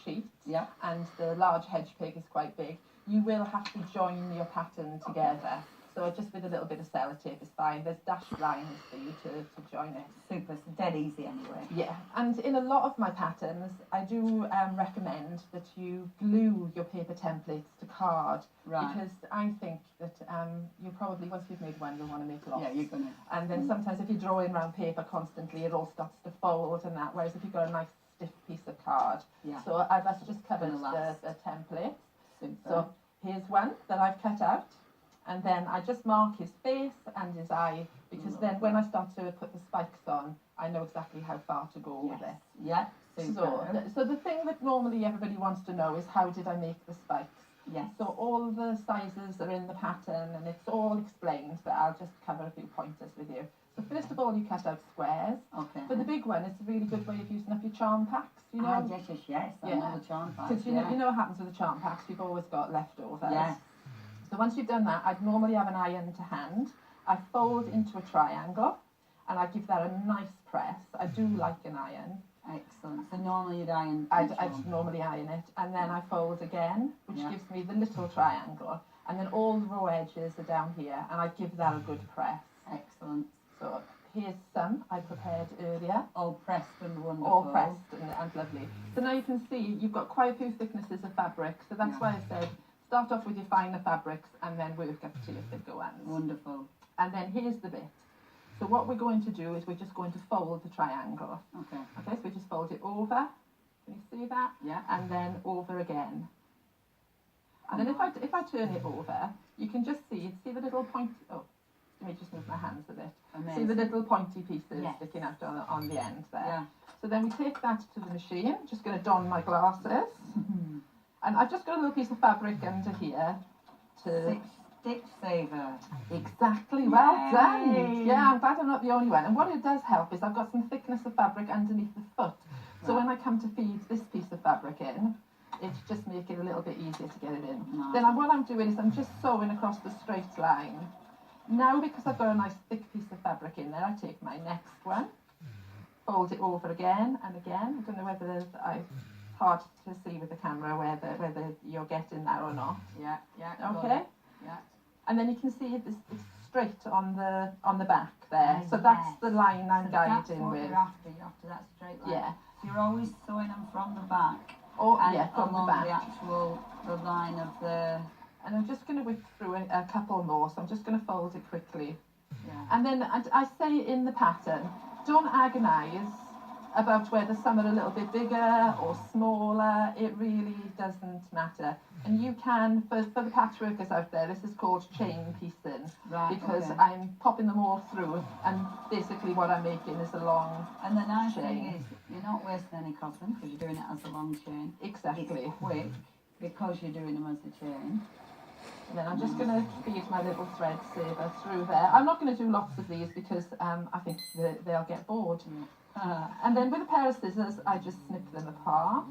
sheet, yeah, and the large hedge pig is quite big, you will have to join your pattern together. So just with a little bit of sellotape is fine. There's dashed lines for you to join it. super, it's dead easy anyway. Yeah, and in a lot of my patterns, I do recommend that you glue your paper templates to card. Right. Because I think that you probably, once you've made one, you'll want to make lots. Yeah, you're going to. And then sometimes if you're drawing around paper constantly, it all starts to fold and that. Whereas if you've got a nice stiff piece of card. Yeah. So that's just covered the template. Super. So here's one that I've cut out. And then I just mark his face and his eye, because then when I start to put the spikes on, I know exactly how far to go with it. Yeah. So the thing that normally everybody wants to know is, how did I make the spikes? Yes. So all the sizes are in the pattern and it's all explained, but I'll just cover a few pointers with you. So first of all, you cut out squares. Okay. For the big one, it's a really good way of using up your charm packs, you know. Yes. I know the charm packs. Because you know what happens with the charm packs, you've always got leftovers. Yes. So once you've done that, I'd normally have an iron to hand. I fold into a triangle and I give that a nice press. I do like an iron. Excellent. So normally you'd iron. I'd normally iron it, and then I fold again, which gives me the little triangle, and then all the raw edges are down here, and I give that a good press. Excellent. So here's some I prepared earlier. All pressed and wonderful. All pressed and lovely. So now you can see you've got quite a few thicknesses of fabric, so that's why I said start off with your finer fabrics and then work up to your thicker ones. Wonderful. And then here's the bit. So what we're going to do is we're just going to fold the triangle. Okay. Okay, so we just fold it over. Can you see that? Yeah. And then over again. And then if I turn it over, you can just see the little point. Oh, let me just move my hands a bit. Amazing. See the little pointy pieces sticking out on the end there. Yeah. So then we take that to the machine. Just going to don my glasses. And I've just got a little piece of fabric under here to... Stitch saver. Exactly, well done. Yeah, I'm glad I'm not the only one. And what it does help is I've got some thickness of fabric underneath the foot. So when I come to feed this piece of fabric in, it's just make it a little bit easier to get it in. Nice. Then what I'm doing is I'm just sewing across the straight line. Now, because I've got a nice thick piece of fabric in there, I take my next one, fold it over again and again. I don't know whether it's hard to see with the camera whether you're getting that or not. Yeah. Okay. Yeah. And then you can see it's straight on the back there. So that's the line I'm guiding with. You're after that straight line. Yeah. You're always sewing them from the back. Oh, and yeah, from the back. The line of the... And I'm just going to whip through a couple more, so I'm just going to fold it quickly. Yeah. And then I say in the pattern, don't agonise about whether some are a little bit bigger or smaller. It really doesn't matter. And you can, for the patchworkers out there, this is called chain piecing. Right, because okay. I'm popping them all through, and basically what I'm making is a long And the nice chain. thing is, you're not wasting any cotton because you're doing it as a long chain. Exactly. It's quick because you're doing them as a chain. And then I'm just going to feed my little thread saver through there. I'm not going to do lots of these because I think they'll get bored. And then with a pair of scissors, I just snip them apart.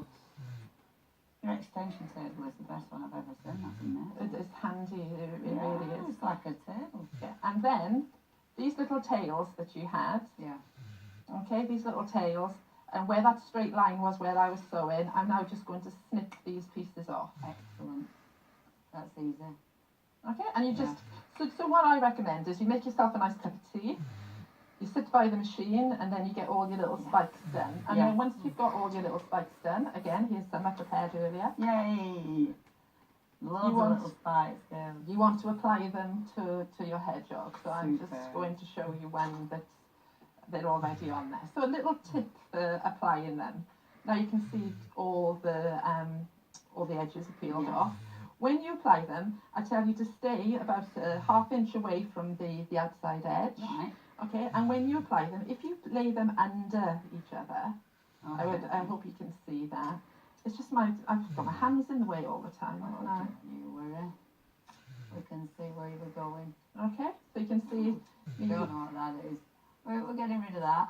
Your extension table is the best one I've ever seen, hasn't it? It's handy, it really is. It's like a table. Yeah. And then these little tails that you had, okay, these little tails, and where that straight line was where I was sewing, I'm now just going to snip these pieces off. Excellent. That's easy. Okay, and you just, so what I recommend is you make yourself a nice cup of tea, you sit by the machine, and then you get all your little spikes done. And then once you've got all your little spikes done, again, here's some I prepared earlier. Yay! Loads of little spikes. You want to apply them to your hedgehog. So I'm just going to show you one that they're already on there. So a little tip for applying them. Now you can see all the edges are peeled off. When you apply them, I tell you to stay about a ½ inch away from the outside edge. Right. Okay, and when you apply them, if you lay them under each other, I hope you can see that. It's just I've got my hands in the way all the time. Don't you worry. We can see where you were going. Okay, so you can see. You don't know what that is. We're getting rid of that.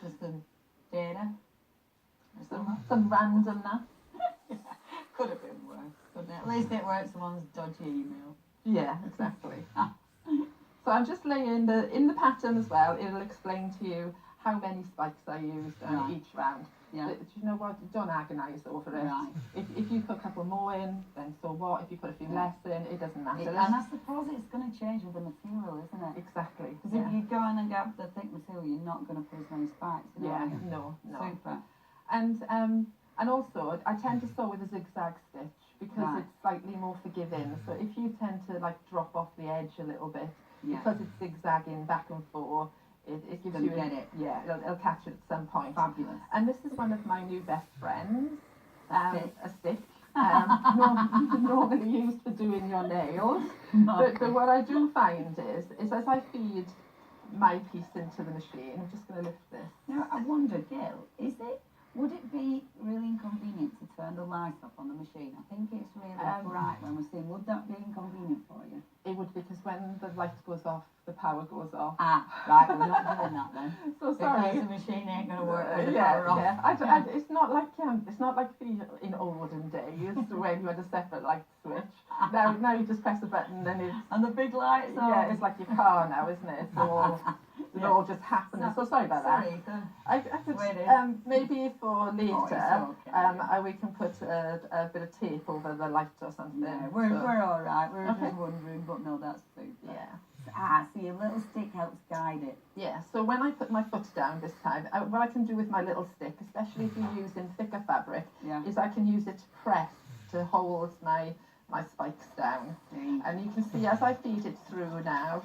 Just some data. Some randomness. Could have been worse, couldn't it? At least it weren't someone's dodgy email. Yeah, exactly. So I'm just laying in the pattern as well. It'll explain to you how many spikes I used on each round. Yeah. But you know what? Don't agonise over it. Right. If you put a couple more in, then so what? If you put a few less in, it doesn't matter. And I suppose it's going to change with the material, isn't it? Exactly. Because if you go in and get the thick material, you're not going to put as many spikes in, are you? No. Super. And also, I tend to sew with a zigzag stitch because it's slightly more forgiving. So if you tend to like drop off the edge a little bit, because it's zigzagging back and forth, it gives you it'll catch it at some point. Fabulous. And this is one of my new best friends. A stick. Normally used for doing your nails. But what I do find is as I feed my piece into the machine, I'm just going to lift this. Now, I wonder, Gil, would it be really inconvenient to turn the light off on the machine? I think it's really bright when we're seeing. Would that be inconvenient for you? It would, because when the light goes off, the power goes off. Right, we're not doing that then. So sorry. Because the machine ain't going to work with the power off. It's not like in olden days when you had a separate light switch. Now you just press a button and the big lights on. Yeah, it's like your car now, isn't it? It's all just happening. So sorry about that. I could maybe for later, we can put a bit of tape over the light or something. Yeah, we're all right. We're just wondering, but no, that's super. Yeah. So your little stick helps guide it. Yeah. So when I put my foot down this time, what I can do with my little stick, especially if you're using thicker fabric, is I can use it to press to hold my spikes down. And you can see as I feed it through now,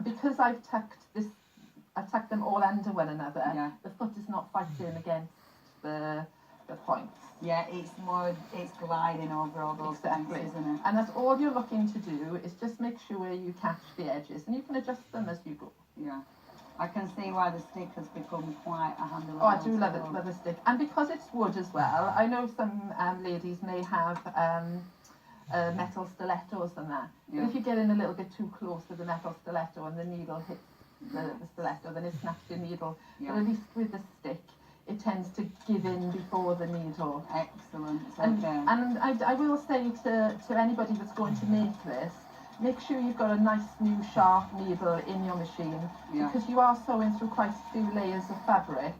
because I've tucked them all under one another, the foot is not fighting against the points. Yeah, it's gliding over all those points, isn't it? And that's all you're looking to do is just make sure you catch the edges, and you can adjust them as you go. Yeah. I can see why the stick has become quite a handy. Oh, I do love the stick. And because it's wood as well, I know some ladies may have metal stilettos and that. But if you get in a little bit too close to the metal stiletto and the needle hits the stiletto, then it snaps your needle. But at least with the stick, it tends to give in before the needle. Excellent. And I will say to anybody that's going to make this, make sure you've got a nice new sharp needle in your machine, because you are sewing through quite a few layers of fabric.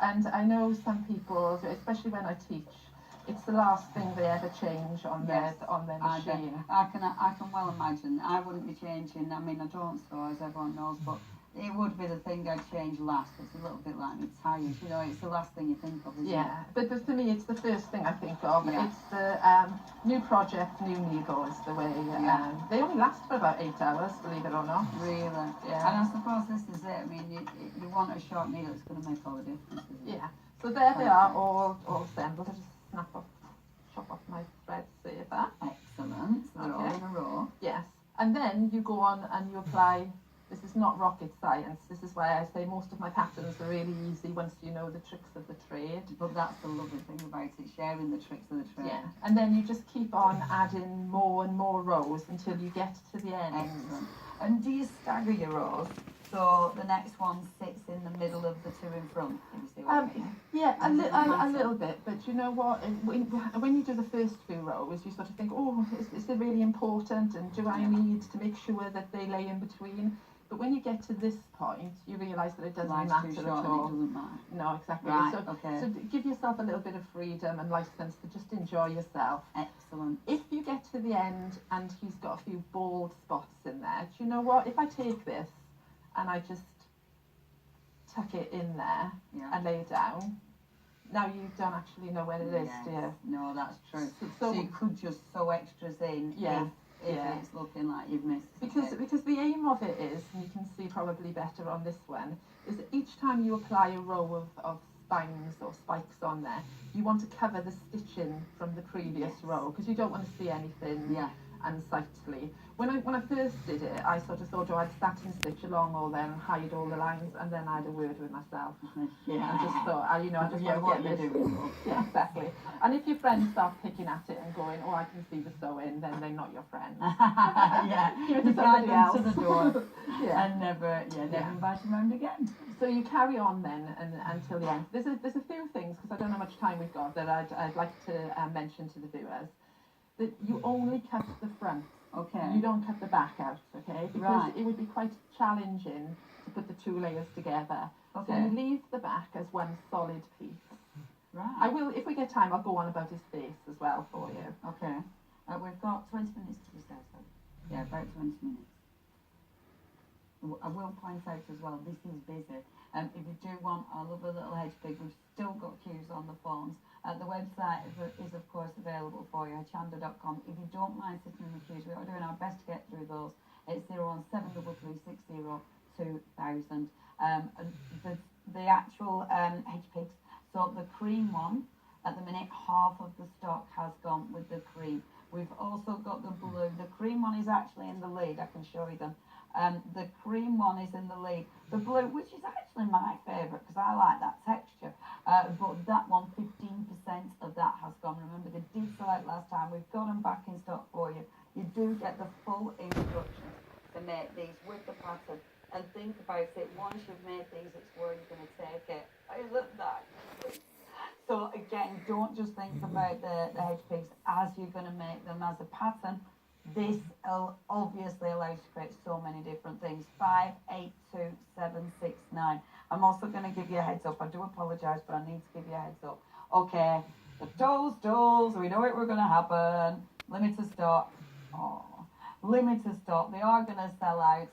And I know some people, especially when I teach, it's the last thing they ever change on their machine. I can well imagine. I wouldn't be changing. I mean, I don't sew, as everyone knows, but it would be the thing I'd change last. It's a little bit like my tyres, you know, it's the last thing you think of, isn't it? But for me, it's the first thing I think of. It's the new project, new needle is the way. They only last for about 8 hours, believe it or not. Really? Yeah. And I suppose this is it. I mean, you want a short needle, it's going to make all the difference, isn't it? So there they are, all assembled. I just chop off my threads there. Excellent. So they're all in a row. Yes. And then you go on and you apply. This is not rocket science. This is why I say most of my patterns are really easy once you know the tricks of the trade. But that's the lovely thing about it, sharing the tricks of the trade. Yeah. And then you just keep on adding more and more rows until you get to the end. Excellent. And do you stagger your rows? So the next one sits in the middle of the two in front. Can you see what I mean? Yeah, a little bit. But you know what? When you do the first few rows, you sort of think, oh, is it really important? And do I need to make sure that they lay in between? But when you get to this point, you realise that it doesn't matter at all. It doesn't matter. No, exactly. Right, so give yourself a little bit of freedom and licence to just enjoy yourself. Excellent. If you get to the end and he's got a few bald spots in there, do you know what? If I take this and I just tuck it in there and lay it down, now you don't actually know where it is, do you? No, that's true. So you could just sew extras in if it's looking like you've missed because the aim of it is, and you can see probably better on this one, is that each time you apply a row of spines or spikes on there, you want to cover the stitching from the previous row, because you don't want to see anything unsightly. When I first did it, I sort of thought, I'd satin stitch along all there and hide all the lines, and then I had a word with myself. I just thought, I just want to get this. Yeah, exactly. And if your friends start picking at it and going, I can see the sewing, then they're not your friends. Give it to somebody else. To the door. And never invite them around again. So you carry on then until the end. There's a few things, because I don't know how much time we've got, that I'd like to mention to the viewers. That you only cut the front. Okay. You don't cut the back out, okay? Because it would be quite challenging to put the two layers together. Okay. So you leave the back as one solid piece. Right. I will, if we get time, I'll go on about his face as well for you. Okay. We've got 20 minutes to be said, so yeah, about 20 minutes. I will point out as well, this is busy. If you do want our lovely little hedge pig, we've still got queues on the phones. The website is of course available for you, hedgehog.com. If you don't mind sitting in the queues, we are doing our best to get through those. It's 01733602000. The actual hedge pigs. So the cream one, at the minute, half of the stock has gone with the cream. We've also got the blue. The cream one is actually in the lead. I can show you them. The cream one is in the lead. The blue, which is actually my favourite because I like that texture. But that one, 15% of that has gone. Remember, they did select last time. We've got them back in stock for you. You do get the full instructions to make these with the pattern. And think about it, once you've made these, it's where you're going to take it. Isn't that? So again, don't just think about the hedge pigs as you're going to make them as a pattern. This obviously allows you to create so many different things. 5, 8, 2, 7, 6, 9. I'm also going to give you a heads up. I do apologise, but I need to give you a heads up. Okay, the dolls, we know it were going to happen. Limited stock. Oh. Limited stock, they are going to sell out.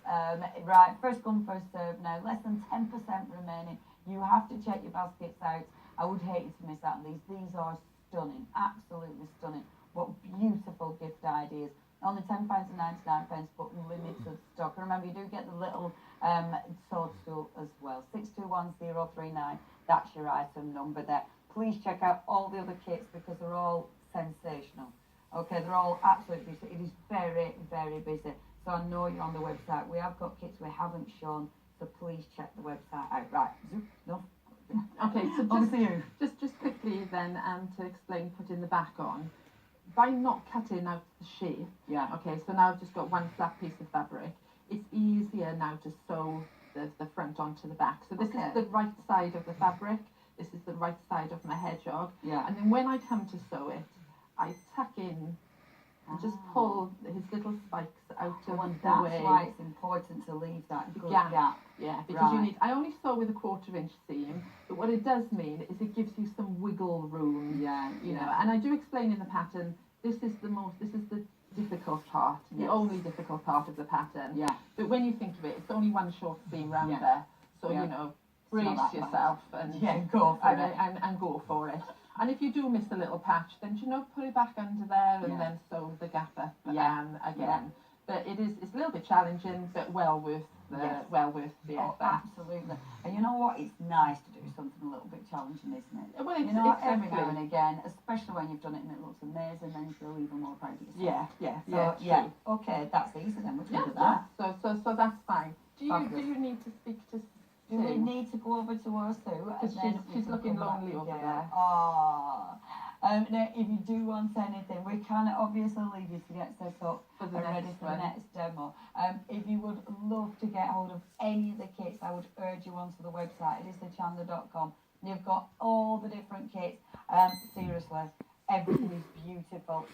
Right, first come, first serve now. Less than 10% remaining. You have to check your baskets out. I would hate you to miss out on these. These are stunning, absolutely stunning. What beautiful gift ideas. Only £10.99, but limited stock. And remember, you do get the little sword stool as well. 621039. That's your item number there. Please check out all the other kits because they're all sensational. Okay, they're all absolutely busy. It is very, very busy. So I know you're on the website. We have got kits we haven't shown, so please check the website out. Right, no. Okay, so just quickly then, to explain putting the back on. By not cutting out the shape, yeah. Okay, so now I've just got one flat piece of fabric. It's easier now to sew the front onto the back. So this is the right side of the fabric. This is the right side of my hedgehog. Yeah. And then when I come to sew it, I tuck in and just pull his little spikes out of the way. That's why it's important to leave that good gap. Yeah, because you need, I only sew with a 1/4 inch seam, but what it does mean is it gives you some wiggle room. Yeah, you know, and I do explain in the pattern, this is the difficult part, the only difficult part of the pattern. Yeah. But when you think of it, it's only one short seam round there, so you know, brace yourself and go for it. And go for it. And if you do miss a little patch, then put it back under there and then sew the gap up again. Yeah. But it's a little bit challenging, but well worth the effort. Absolutely. And you know what? It's nice to do something a little bit challenging, isn't it? Well, you know, every now and again, especially when you've done it and it looks amazing, then you feel even more proud of yourself. Yeah. Okay, that's easy then. We can do that. So that's fine. Do you need to speak to? Do we need to go over to her Sue? She's looking lonely over there. Oh. Now, if you do want anything, we can obviously leave you to get set up and ready for the next demo. If you would love to get hold of any of the kits, I would urge you onto the website. It is thechandler.com. You've got all the different kits. Seriously, everything is beautiful.